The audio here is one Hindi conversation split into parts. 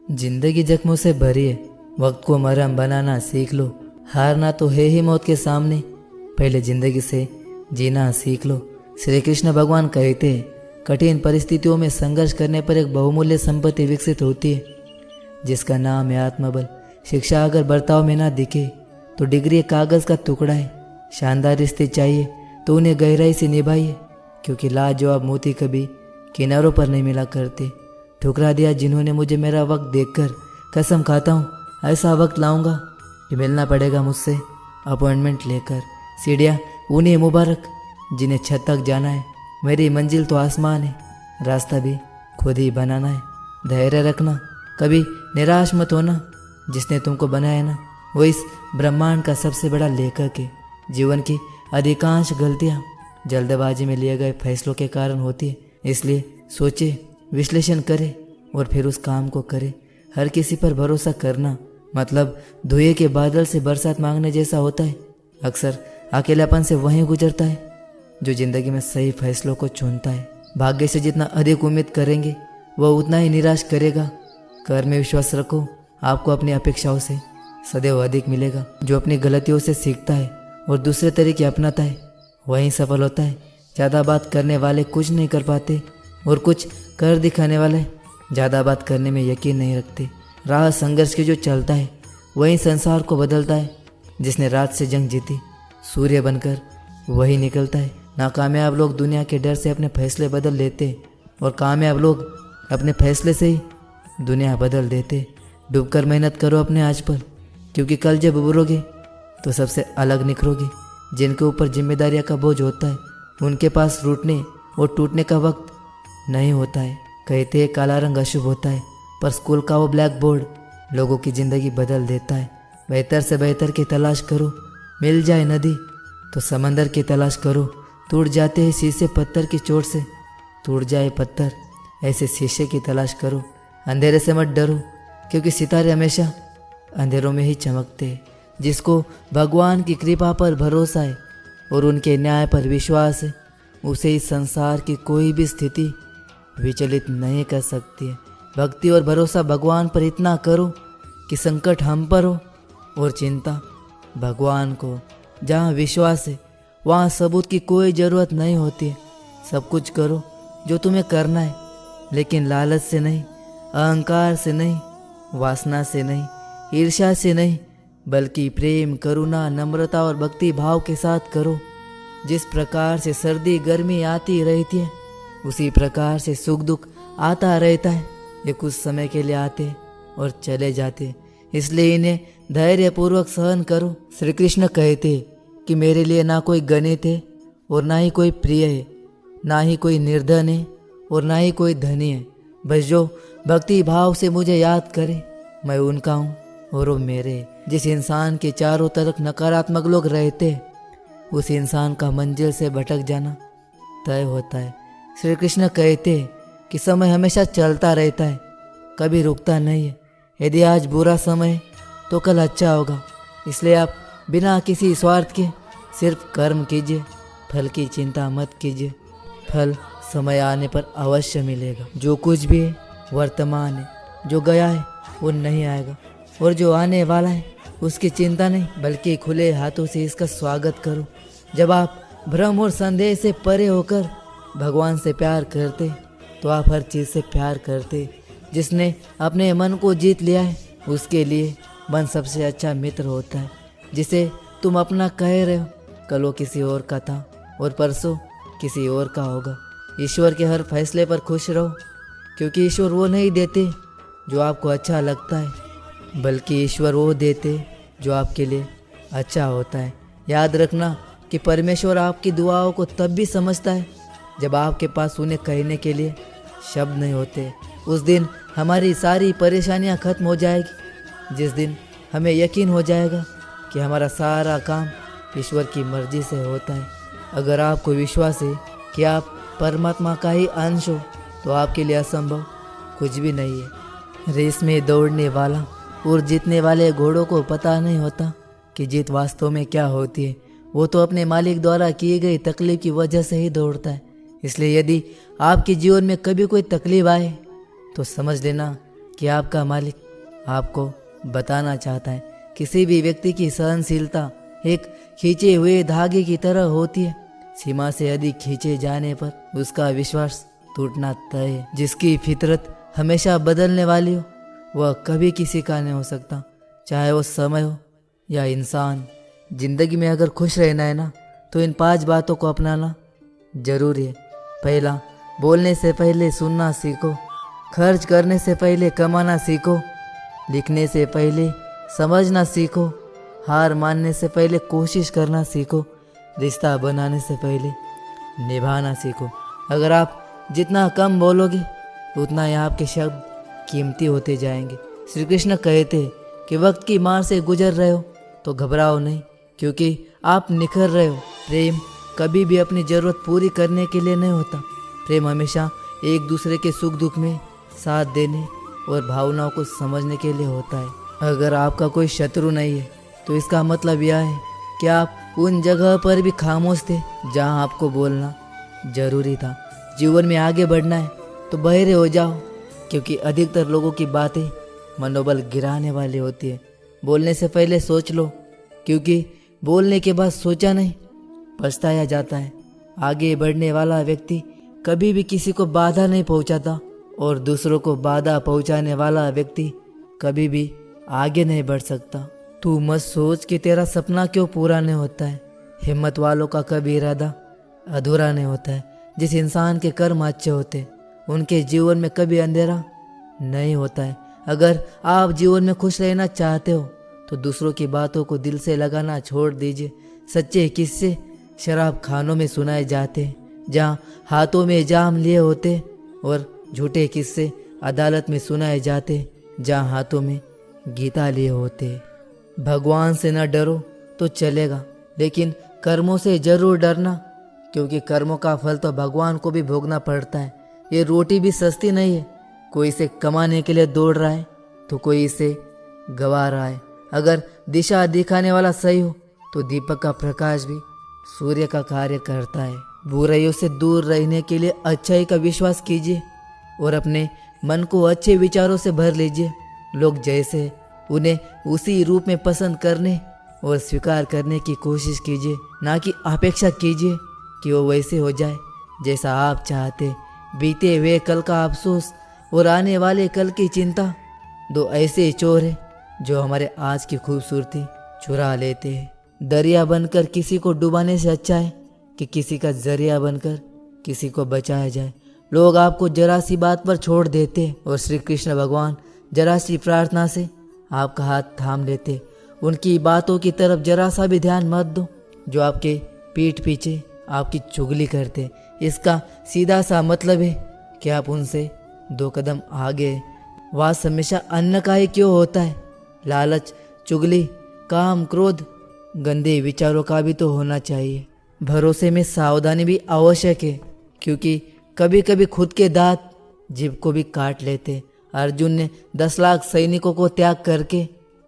जिंदगी जख्मों से भरी है, वक्त को मरहम बनाना सीख लो। हारना तो है ही मौत के सामने, पहले जिंदगी से जीना सीख लो। श्री कृष्ण भगवान कहते हैं, कठिन परिस्थितियों में संघर्ष करने पर एक बहुमूल्य संपत्ति विकसित होती है, जिसका नाम है आत्मबल। शिक्षा अगर बर्ताव में ना दिखे तो डिग्री एक कागज़ का टुकड़ा है। शानदार रिश्ते चाहिए तो उन्हें गहराई से निभाइए, क्योंकि लाजवाब मोती कभी किनारों पर नहीं मिला करते। ठुकरा दिया जिन्होंने मुझे मेरा वक्त देखकर, कसम खाता हूँ ऐसा वक्त लाऊंगा कि मिलना पड़ेगा मुझसे अपॉइंटमेंट लेकर। सीढ़ियाँ उन्हें मुबारक जिन्हें छत तक जाना है, मेरी मंजिल तो आसमान है, रास्ता भी खुद ही बनाना है। धैर्य रखना, कभी निराश मत होना, जिसने तुमको बनाया ना वो इस ब्रह्मांड का सबसे बड़ा लेखक है। जीवन की अधिकांश गलतियाँ जल्दबाजी में लिए गए फैसलों के कारण होती है, इसलिए सोचे, विश्लेषण करे और फिर उस काम को करे। हर किसी पर भरोसा करना मतलब धुएं के बादल से बरसात मांगने जैसा होता है। अक्सर अकेलापन से वहीं गुजरता है जो जिंदगी में सही फैसलों को चुनता है। भाग्य से जितना अधिक उम्मीद करेंगे वह उतना ही निराश करेगा। कर्म में विश्वास रखो, आपको अपनी अपेक्षाओं से सदैव अधिक मिलेगा। जो अपनी गलतियों से सीखता है और दूसरे तरीके अपनाता है वहीं सफल होता है। ज़्यादा बात करने वाले कुछ नहीं कर पाते और कुछ कर दिखाने वाले ज़्यादा बात करने में यकीन नहीं रखते। राह संघर्ष की जो चलता है वही संसार को बदलता है। जिसने रात से जंग जीती सूर्य बनकर वही निकलता है। नाकामयाब लोग दुनिया के डर से अपने फैसले बदल लेते और कामयाब लोग अपने फैसले से ही दुनिया बदल देते। डूबकर मेहनत करो अपने आज पर, क्योंकि कल जब उभरोगे तो सबसे अलग निखरोगे। जिनके ऊपर जिम्मेदारियां का बोझ होता है उनके पास रूठने और टूटने का वक्त नहीं होता है। कहते हैं काला रंग अशुभ होता है, पर स्कूल का वो ब्लैक बोर्ड लोगों की ज़िंदगी बदल देता है। बेहतर से बेहतर की तलाश करो, मिल जाए नदी तो समंदर की तलाश करो। टूट जाते हैं शीशे पत्थर की चोट से, टूट जाए पत्थर ऐसे शीशे की तलाश करो। अंधेरे से मत डरो, क्योंकि सितारे हमेशा अंधेरों में ही चमकते हैं। जिसको भगवान की कृपा पर भरोसा है और उनके न्याय पर विश्वास है, उसे इस संसार की कोई भी स्थिति विचलित नहीं कर सकती है। भक्ति और भरोसा भगवान पर इतना करो कि संकट हम पर हो और चिंता भगवान को। जहाँ विश्वास है वहाँ सबूत की कोई ज़रूरत नहीं होती है। सब कुछ करो जो तुम्हें करना है, लेकिन लालच से नहीं, अहंकार से नहीं, वासना से नहीं, ईर्ष्या से नहीं, बल्कि प्रेम, करुणा, नम्रता और भक्ति भाव के साथ करो। जिस प्रकार से सर्दी गर्मी आती रहती है उसी प्रकार से सुख दुख आता रहता है। ये कुछ समय के लिए आते और चले जाते, इसलिए इन्हें धैर्यपूर्वक सहन करो। श्री कृष्ण कहते कि मेरे लिए ना कोई गणित है और ना ही कोई प्रिय है, ना ही कोई निर्धन है और ना ही कोई धनी है। बस जो भक्ति भाव से मुझे याद करे मैं उनका हूँ और वो मेरे। जिस इंसान के चारों तरफ नकारात्मक लोग रहते उस इंसान का मंजिल से भटक जाना तय होता है। श्री कृष्ण कहते कि समय हमेशा चलता रहता है, कभी रुकता नहीं है। यदि आज बुरा समय है तो कल अच्छा होगा, इसलिए आप बिना किसी स्वार्थ के सिर्फ कर्म कीजिए, फल की चिंता मत कीजिए। फल समय आने पर अवश्य मिलेगा। जो कुछ भी है वर्तमान है, जो गया है वो नहीं आएगा, और जो आने वाला है उसकी चिंता नहीं बल्कि खुले हाथों से इसका स्वागत करो। जब आप भ्रम और संदेह से परे होकर भगवान से प्यार करते तो आप हर चीज़ से प्यार करते। जिसने अपने मन को जीत लिया है उसके लिए मन सबसे अच्छा मित्र होता है। जिसे तुम अपना कह रहे हो कल वो किसी और का था और परसों किसी और का होगा। ईश्वर के हर फैसले पर खुश रहो, क्योंकि ईश्वर वो नहीं देते जो आपको अच्छा लगता है, बल्कि ईश्वर वो देते जो आपके लिए अच्छा होता है। याद रखना कि परमेश्वर आपकी दुआओं को तब भी समझता है जब आपके पास उन्हें कहने के लिए शब्द नहीं होते। उस दिन हमारी सारी परेशानियां खत्म हो जाएगी, जिस दिन हमें यकीन हो जाएगा कि हमारा सारा काम ईश्वर की मर्जी से होता है। अगर आपको विश्वास है कि आप परमात्मा का ही अंश हो तो आपके लिए असंभव कुछ भी नहीं है। रेस में दौड़ने वाला और जीतने वाले घोड़ों को पता नहीं होता कि जीत वास्तव में क्या होती है। वो तो अपने मालिक द्वारा की गई तकलीफ की वजह से ही दौड़ता है। इसलिए यदि आपके जीवन में कभी कोई तकलीफ आए तो समझ लेना कि आपका मालिक आपको बताना चाहता है, किसी भी व्यक्ति की सहनशीलता एक खींचे हुए धागे की तरह होती है। सीमा से अधिक खींचे जाने पर उसका विश्वास टूटना तय है। जिसकी फितरत हमेशा बदलने वाली हो वह कभी किसी का नहीं हो सकता, चाहे वो समय हो या इंसान। जिंदगी में अगर खुश रहना है ना, तो इन 5 बातों को अपनाना जरूरी है। पहला, बोलने से पहले सुनना सीखो। खर्च करने से पहले कमाना सीखो। लिखने से पहले समझना सीखो। हार मानने से पहले कोशिश करना सीखो। रिश्ता बनाने से पहले निभाना सीखो। अगर आप जितना कम बोलोगे उतना ही आपके शब्द कीमती होते जाएंगे। श्री कृष्ण कहते हैं कि वक्त की मार से गुजर रहे हो तो घबराओ नहीं, क्योंकि आप निखर रहे हो। प्रेम कभी भी अपनी ज़रूरत पूरी करने के लिए नहीं होता। प्रेम हमेशा एक दूसरे के सुख दुख में साथ देने और भावनाओं को समझने के लिए होता है। अगर आपका कोई शत्रु नहीं है तो इसका मतलब यह है कि आप उन जगह पर भी खामोश थे जहां आपको बोलना जरूरी था। जीवन में आगे बढ़ना है तो बहरे हो जाओ, क्योंकि अधिकतर लोगों की बातें मनोबल गिराने वाली होती है। बोलने से पहले सोच लो, क्योंकि बोलने के बाद सोचा नहीं पछताया जाता है। आगे बढ़ने वाला व्यक्ति कभी भी किसी को बाधा नहीं पहुंचाता, और दूसरों को बाधा पहुंचाने वाला व्यक्ति कभी भी आगे नहीं बढ़ सकता। तू मत सोच कि तेरा सपना क्यों पूरा नहीं होता है। हिम्मत वालों का कभी इरादा अधूरा नहीं होता है। जिस इंसान के कर्म अच्छे होते उनके जीवन में कभी अंधेरा नहीं होता है। अगर आप जीवन में खुश रहना चाहते हो तो दूसरों की बातों को दिल से लगाना छोड़ दीजिए। सच्चे किस्से शराब खानों में सुनाए जाते जहाँ हाथों में जाम लिए होते, और झूठे किस्से अदालत में सुनाए जाते जहाँ हाथों में गीता लिए होते। भगवान से न डरो तो चलेगा, लेकिन कर्मों से जरूर डरना, क्योंकि कर्मों का फल तो भगवान को भी भोगना पड़ता है। ये रोटी भी सस्ती नहीं है। कोई इसे कमाने के लिए दौड़ रहा है तो कोई इसे गवा रहा है। अगर दिशा दिखाने वाला सही हो तो दीपक का प्रकाश भी सूर्य का कार्य करता है। बुराइयों से दूर रहने के लिए अच्छाई का विश्वास कीजिए और अपने मन को अच्छे विचारों से भर लीजिए। लोग जैसे उन्हें उसी रूप में पसंद करने और स्वीकार करने की कोशिश कीजिए, ना कि अपेक्षा कीजिए कि वो वैसे हो जाए जैसा आप चाहते। बीते हुए कल का अफसोस और आने वाले कल की चिंता 2 ऐसे चोर हैं जो हमारे आज की खूबसूरती चुरा लेते हैं। दरिया बनकर किसी को डुबाने से अच्छा है कि किसी का जरिया बनकर किसी को बचाया जाए। लोग आपको जरा सी बात पर छोड़ देते और श्री कृष्ण भगवान जरा सी प्रार्थना से आपका हाथ थाम लेते। उनकी बातों की तरफ जरा सा भी ध्यान मत दो जो आपके पीठ पीछे आपकी चुगली करते। इसका सीधा सा मतलब है कि आप उनसे 2 कदम आगे। वास हमेशा अन्न का ही क्यों होता है? लालच, चुगली, काम, क्रोध, गंदे विचारों का भी तो होना चाहिए। भरोसे में सावधानी भी आवश्यक है, क्योंकि कभी कभी खुद के दांत जीभ को भी काट लेते। अर्जुन ने 10 लाख सैनिकों को त्याग करके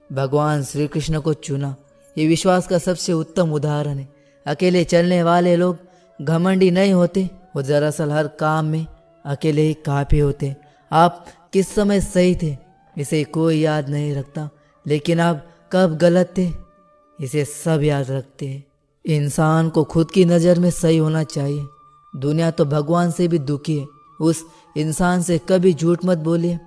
भगवान श्री कृष्ण को चुना। ये विश्वास का सबसे उत्तम उदाहरण है। अकेले चलने वाले लोग घमंडी नहीं होते, वो दरअसल हर काम में अकेले ही काफी होते। आप किस समय सही थे इसे कोई याद नहीं रखता, लेकिन आप कब गलत थे इसे सब याद रखते हैं। इंसान को खुद की नज़र में सही होना चाहिए। दुनिया तो भगवान से भी दुखी है। उस इंसान से कभी झूठ मत बोलिए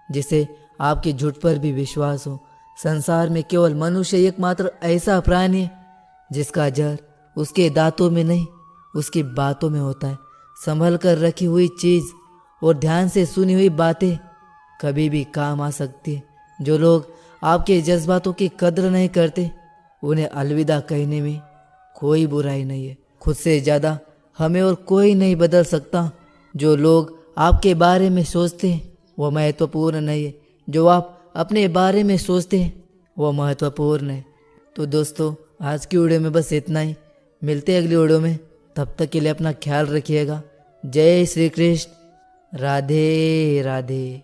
जिसे आपके झूठ पर भी विश्वास हो। संसार में केवल मनुष्य एकमात्र ऐसा प्राणी है जिसका जहर उसके दांतों में नहीं उसकी बातों में होता है। संभल कर रखी हुई चीज़ और ध्यान से सुनी हुई बातें कभी भी काम आ सकती है। जो लोग आपके जज्बातों की कद्र नहीं करते उन्हें अलविदा कहने में कोई बुराई नहीं है। खुद से ज़्यादा हमें और कोई नहीं बदल सकता। जो लोग आपके बारे में सोचते हैं वो महत्वपूर्ण नहीं है, जो आप अपने बारे में सोचते हैं वो महत्वपूर्ण है। तो दोस्तों, आज की वीडियो में बस इतना ही। मिलते हैं अगली वीडियो में। तब तक के लिए अपना ख्याल रखिएगा। जय श्री कृष्ण। राधे राधे।